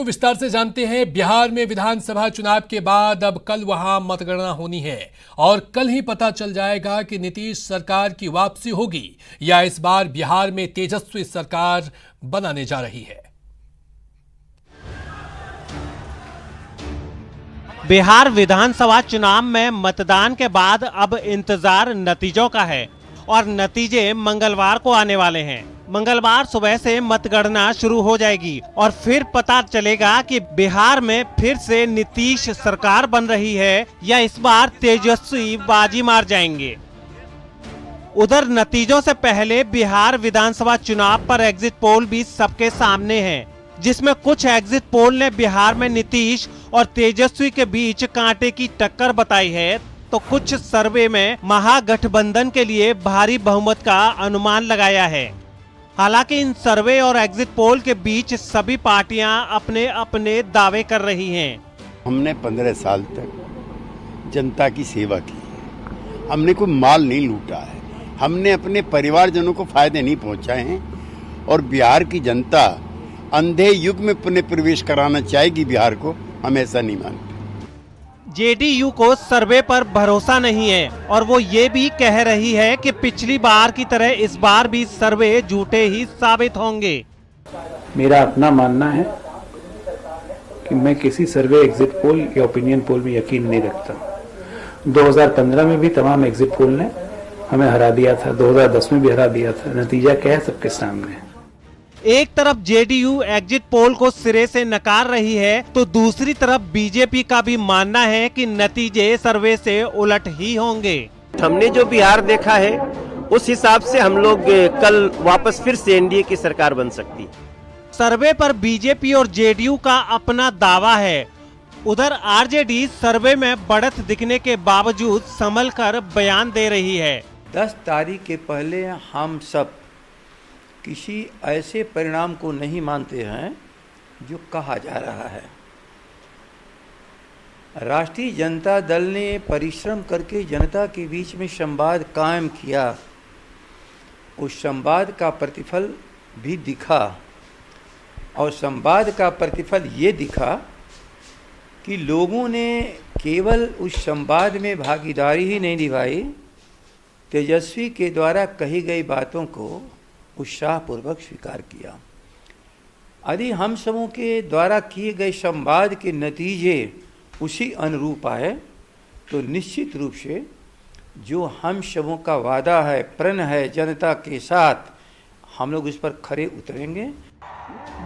को विस्तार से जानते हैं। बिहार में विधानसभा चुनाव के बाद अब कल वहां मतगणना होनी है और कल ही पता चल जाएगा कि नीतीश सरकार की वापसी होगी या इस बार बिहार में तेजस्वी सरकार बनाने जा रही है। बिहार विधानसभा चुनाव में मतदान के बाद अब इंतजार नतीजों का है और नतीजे मंगलवार को आने वाले हैं। मंगलवार सुबह से मतगणना शुरू हो जाएगी और फिर पता चलेगा कि बिहार में फिर से नीतीश सरकार बन रही है या इस बार तेजस्वी बाजी मार जाएंगे। उधर नतीजों से पहले बिहार विधानसभा चुनाव पर एग्जिट पोल भी सबके सामने है, जिसमें कुछ एग्जिट पोल ने बिहार में नीतीश और तेजस्वी के बीच कांटे की टक्कर बताई है, तो कुछ सर्वे में महागठबंधन के लिए भारी बहुमत का अनुमान लगाया है। हालांकि इन सर्वे और एग्जिट पोल के बीच सभी पार्टियां अपने अपने दावे कर रही हैं। हमने 15 साल तक जनता की सेवा की है, हमने कोई माल नहीं लूटा है, हमने अपने परिवारजनों को फायदे नहीं पहुंचाए हैं और बिहार की जनता अंधे युग में पुनः प्रवेश कराना चाहेगी बिहार को, हम ऐसा नहीं मानते। जेडीयू को सर्वे पर भरोसा नहीं है और वो ये भी कह रही है कि पिछली बार की तरह इस बार भी सर्वे झूठे ही साबित होंगे। मेरा अपना मानना है कि मैं किसी सर्वे, एग्जिट पोल या ओपिनियन पोल में यकीन नहीं रखता। 2015 में भी तमाम एग्जिट पोल ने हमें हरा दिया था, 2010 में भी हरा दिया था। नतीजा क्या है सबके सामने है। एक तरफ जेडीयू एग्जिट पोल को सिरे से नकार रही है तो दूसरी तरफ बीजेपी का भी मानना है कि नतीजे सर्वे से उलट ही होंगे। हमने जो बिहार देखा है उस हिसाब से हम लोग कल वापस फिर से एनडीए की सरकार बन सकती। सर्वे पर बीजेपी और जेडीयू का अपना दावा है। उधर आरजेडी सर्वे में बढ़त दिखने के बावजूद संभल कर बयान दे रही है। 10 तारीख के पहले हम सब किसी ऐसे परिणाम को नहीं मानते हैं जो कहा जा रहा है। राष्ट्रीय जनता दल ने परिश्रम करके जनता के बीच में संवाद कायम किया, उस संवाद का प्रतिफल भी दिखा और संवाद का प्रतिफल ये दिखा कि लोगों ने केवल उस संवाद में भागीदारी ही नहीं निभाई, तेजस्वी के द्वारा कही गई बातों को उत्साहपूर्वक स्वीकार किया। यदि हम सबों के द्वारा किए गए संवाद के नतीजे उसी अनुरूप आए तो निश्चित रूप से जो हम सबों का वादा है, प्रण है जनता के साथ, हम लोग उस पर खरे उतरेंगे।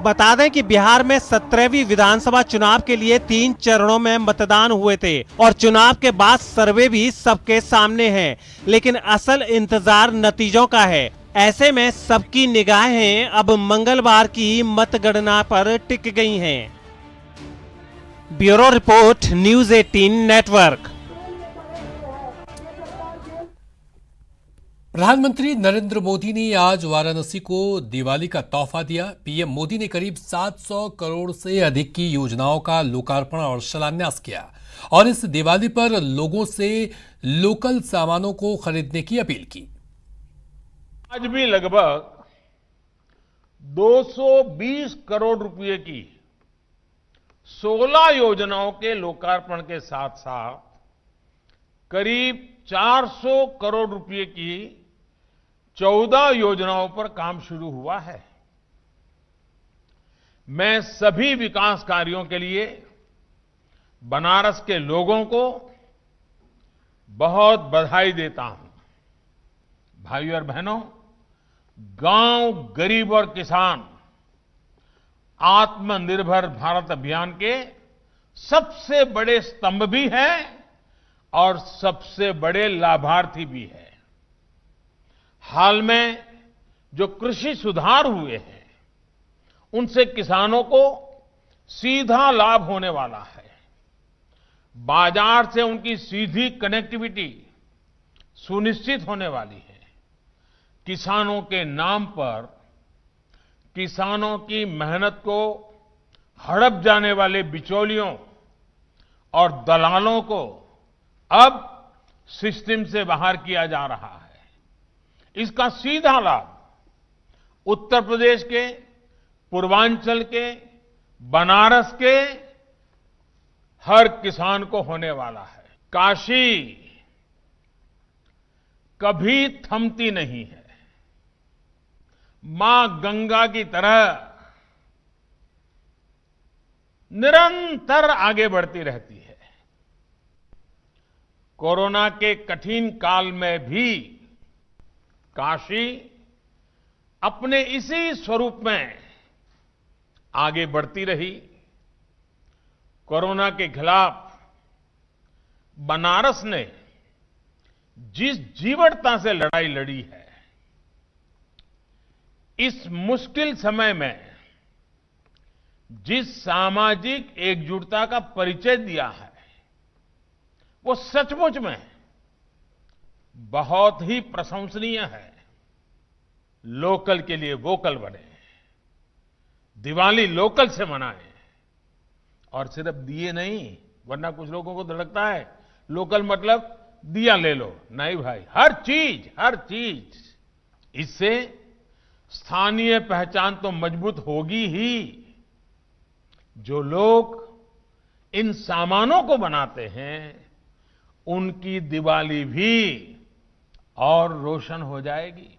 बता दें कि बिहार में 17वीं विधानसभा चुनाव के लिए 3 चरणों में मतदान हुए थे और चुनाव के बाद सर्वे भी सबके सामने है, लेकिन असल इंतजार नतीजों का है। ऐसे में सबकी निगाहें अब मंगलवार की मतगणना पर टिक गई हैं। Bureau report, news 18 network. प्रधानमंत्री नरेंद्र मोदी ने आज वाराणसी को दिवाली का तोहफा दिया। पीएम मोदी ने करीब 700 करोड़ से अधिक की योजनाओं का लोकार्पण और शिलान्यास किया और इस दिवाली पर लोगों से लोकल सामानों को खरीदने की अपील की। आज भी लगभग 220 करोड़ रुपए की 16 योजनाओं के लोकार्पण के साथ साथ करीब 400 करोड़ रुपए की 14 योजनाओं पर काम शुरू हुआ है। मैं सभी विकास कार्यों के लिए बनारस के लोगों को बहुत बधाई देता हूं। भाइयों और बहनों, गांव, गरीब और किसान आत्मनिर्भर भारत अभियान के सबसे बड़े स्तंभ भी हैं और सबसे बड़े लाभार्थी भी हैं। हाल में जो कृषि सुधार हुए हैं उनसे किसानों को सीधा लाभ होने वाला है। बाजार से उनकी सीधी कनेक्टिविटी सुनिश्चित होने वाली है। किसानों के नाम पर किसानों की मेहनत को हड़प जाने वाले बिचौलियों और दलालों को अब सिस्टम से बाहर किया जा रहा है। इसका सीधा लाभ उत्तर प्रदेश के, पूर्वांचल के, बनारस के हर किसान को होने वाला है। काशी कभी थमती नहीं है, मां गंगा की तरह निरंतर आगे बढ़ती रहती है। कोरोना के कठिन काल में भी काशी अपने इसी स्वरूप में आगे बढ़ती रही। कोरोना के खिलाफ बनारस ने जिस जीवटता से लड़ाई लड़ी है, इस मुश्किल समय में जिस सामाजिक एकजुटता का परिचय दिया है, वो सचमुच में बहुत ही प्रशंसनीय है। लोकल के लिए वोकल बने, दिवाली लोकल से मनाएं, और सिर्फ दिए नहीं, वरना कुछ लोगों को लगता है लोकल मतलब दिया ले लो। नहीं भाई, हर चीज। इससे स्थानीय पहचान तो मजबूत होगी ही। जो लोग इन सामानों को बनाते हैं, उनकी दिवाली भी और रोशन हो जाएगी।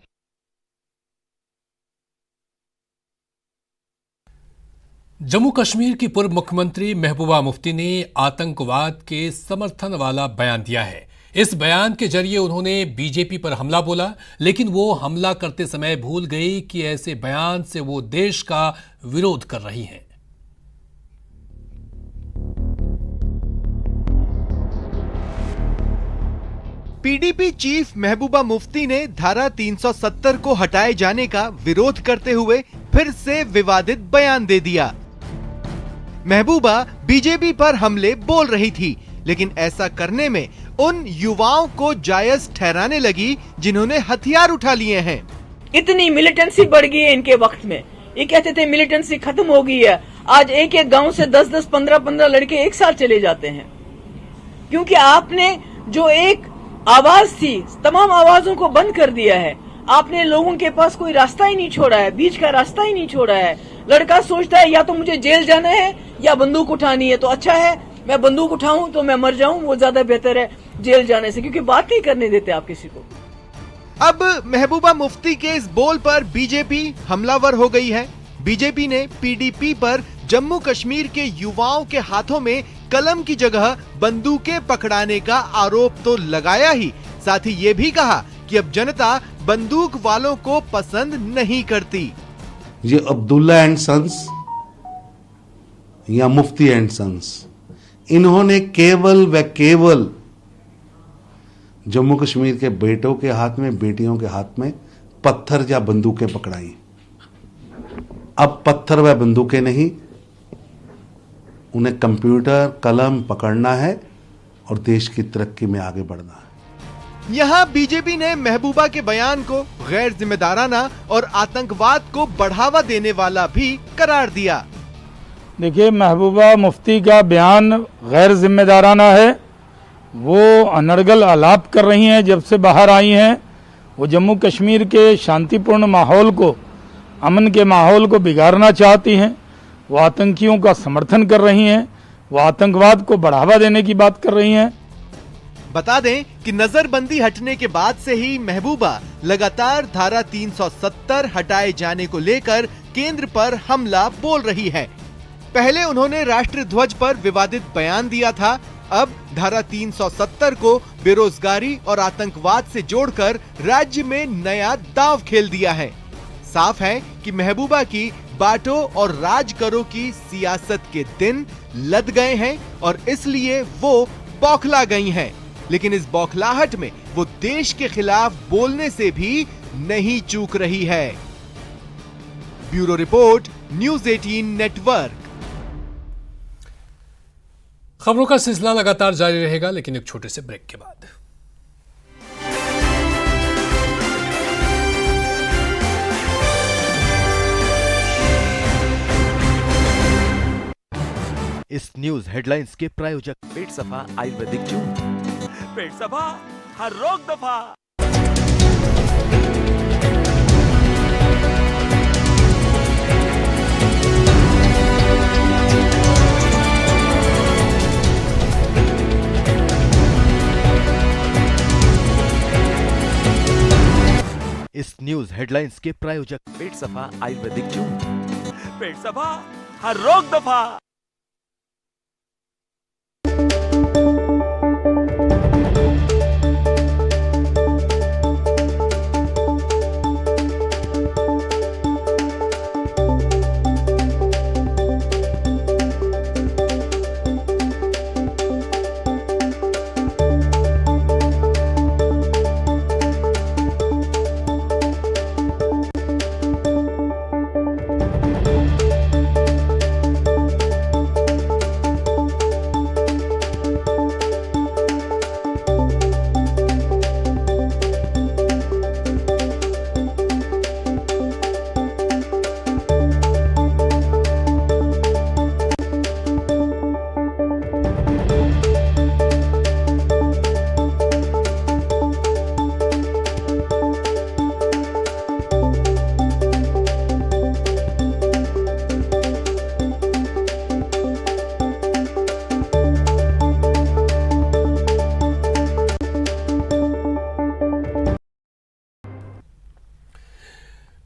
जम्मू कश्मीर की पूर्व मुख्यमंत्री महबूबा मुफ्ती ने आतंकवाद के समर्थन वाला बयान दिया है। इस बयान के जरिए उन्होंने बीजेपी पर हमला बोला, लेकिन वो हमला करते समय भूल गई कि ऐसे बयान से वो देश का विरोध कर रही हैं। पीडीपी चीफ महबूबा मुफ्ती ने धारा 370 को हटाए जाने का विरोध करते हुए फिर से विवादित बयान दे दिया। महबूबा बीजेपी पर हमले बोल रही थी, लेकिन ऐसा करने में उन युवाओं को जायज ठहराने लगी जिन्होंने हथियार उठा लिए हैं। इतनी मिलिटेंसी बढ़ गई है इनके वक्त में। ये कहते थे मिलिटेंसी खत्म हो गई है। आज एक एक गांव से 10-10, 15-15 लड़के एक साथ चले जाते हैं, क्योंकि आपने जो एक आवाज थी, तमाम आवाजों को बंद कर दिया है। आपने लोगों के पास कोई रास्ता ही नहीं छोड़ा है, बीच का रास्ता ही नहीं छोड़ा है। लड़का सोचता है या तो मुझे जेल जाना है या बंदूक उठानी है, तो अच्छा है मैं बंदूक उठाऊं तो मैं मर जाऊं, वो ज्यादा बेहतर है जेल जाने से, क्योंकि बात नहीं करने देते आप किसी को। अब महबूबा मुफ्ती के इस बोल पर बीजेपी हमलावर हो गई है। बीजेपी ने पीडीपी पर जम्मू कश्मीर के युवाओं के हाथों में कलम की जगह बंदूकें पकड़ाने का आरोप तो लगाया ही, साथ ही ये भी कहा कि अब जनता बंदूक वालों को पसंद नहीं करती। ये अब्दुल्ला एंड सन्स या मुफ्ती एंड सन्स, इन्होंने केवल व केवल जम्मू कश्मीर के बेटों के हाथ में, बेटियों के हाथ में पत्थर या बंदूकें पकड़ाई। अब पत्थर व बंदूकें नहीं, उन्हें कंप्यूटर कलम पकड़ना है और देश की तरक्की में आगे बढ़ना है। यहाँ बीजेपी ने महबूबा के बयान को गैर जिम्मेदाराना और आतंकवाद को बढ़ावा देने वाला भी करार दिया। देखिए, महबूबा मुफ्ती का बयान गैर जिम्मेदाराना है। वो अनर्गल आलाप कर रही हैं जब से बाहर आई हैं। वो जम्मू कश्मीर के शांतिपूर्ण माहौल को, अमन के माहौल को बिगाड़ना चाहती हैं। वो आतंकियों का समर्थन कर रही हैं। वो आतंकवाद को बढ़ावा देने की बात कर रही हैं। बता दें कि नजरबंदी हटने के बाद से ही महबूबा लगातार धारा 370 हटाए जाने को लेकर केंद्र पर हमला बोल रही है। पहले उन्होंने राष्ट्र ध्वज पर विवादित बयान दिया था। अब धारा 370 को बेरोजगारी और आतंकवाद से जोड़कर राज्य में नया दांव खेल दिया है। साफ है कि महबूबा की बांटो और राज करो की सियासत के दिन लद गए हैं और इसलिए वो बौखला गई हैं। लेकिन इस बौखलाहट में वो देश के खिलाफ बोलने से भी नहीं चूक रही है। Bureau report, news 18 network. खबरों का सिलसिला लगातार जारी रहेगा, लेकिन एक छोटे से ब्रेक के बाद। इस न्यूज हेडलाइंस के प्रायोजक पेट सफा आयुर्वेदिक चूर्ण, पेट सफा हर रोग दफा। न्यूज हेडलाइंस के प्रायोजक पेट सफा आयुर्वेदिक चूर्ण, पेट सफा हर रोग दफा।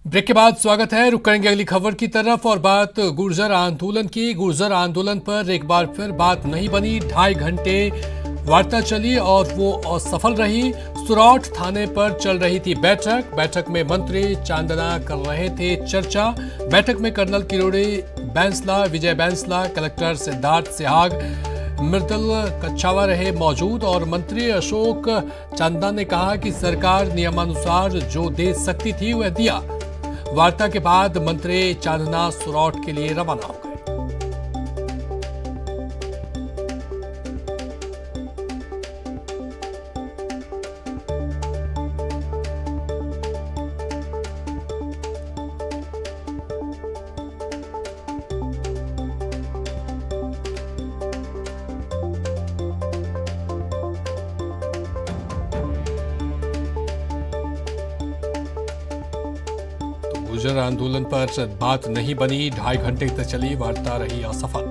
ब्रेक के बाद स्वागत है। रुक करेंगे अगली खबर की तरफ और बात गुर्जर आंदोलन की। गुर्जर आंदोलन पर एक बार फिर बात नहीं बनी। 2.5 घंटे वार्ता चली और वो असफल रही। सुरौठ थाने पर चल रही थी बैठक में मंत्री चांदना कर रहे थे चर्चा। बैठक में कर्नल किरोड़ी बैंसला, विजय बैंसला, कलेक्टर सिद्धार्थ सिहाग, मृदुल कच्छावा रहे मौजूद और मंत्री अशोक चंदा ने कहा कि सरकार नियमानुसार जो दे सकती थी वह दिया। वार्ता के बाद मंत्री चांदना सुरौठ के लिए रवाना हो गए। गुर्जर आंदोलन पर बात नहीं बनी। 2.5 घंटे तक चली वार्ता रही असफल।